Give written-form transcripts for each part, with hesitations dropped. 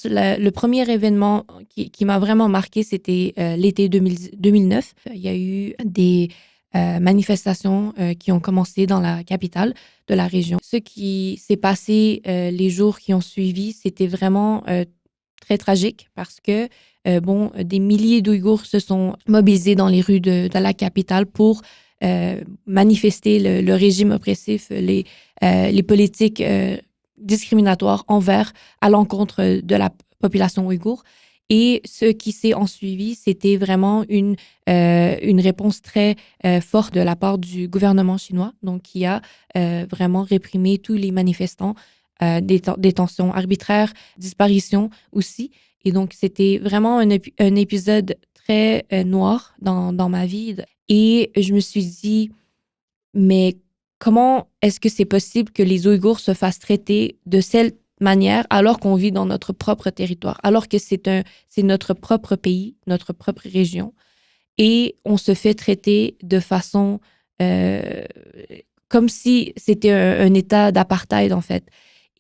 Le premier événement qui m'a vraiment marqué, c'était l'été 2009. Il y a eu des manifestations qui ont commencé dans la capitale de la région. Ce qui s'est passé les jours qui ont suivi, c'était vraiment très tragique parce que, des milliers d'Ouïghours se sont mobilisés dans les rues de la capitale pour manifester le régime oppressif, les politiques discriminatoires à l'encontre de la population ouïghour. Et ce qui s'est ensuivi, c'était vraiment une réponse très forte de la part du gouvernement chinois, donc qui a vraiment réprimé tous les manifestants, détention arbitraire, disparition aussi. Et donc, c'était vraiment un épisode très noir dans ma vie. Et je me suis dit, mais comment est-ce que c'est possible que les Ouïghours se fassent traiter de cette manière alors qu'on vit dans notre propre territoire, alors que c'est notre propre pays, notre propre région, et on se fait traiter de façon euh, comme si c'était un état d'apartheid, en fait.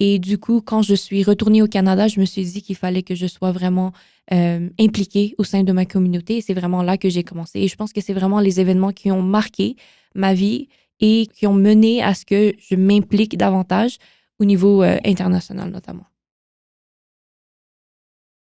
Et du coup, quand je suis retournée au Canada, je me suis dit qu'il fallait que je sois vraiment impliquée au sein de ma communauté. Et c'est vraiment là que j'ai commencé. Et je pense que c'est vraiment les événements qui ont marqué ma vie et qui ont mené à ce que je m'implique davantage au niveau international, notamment.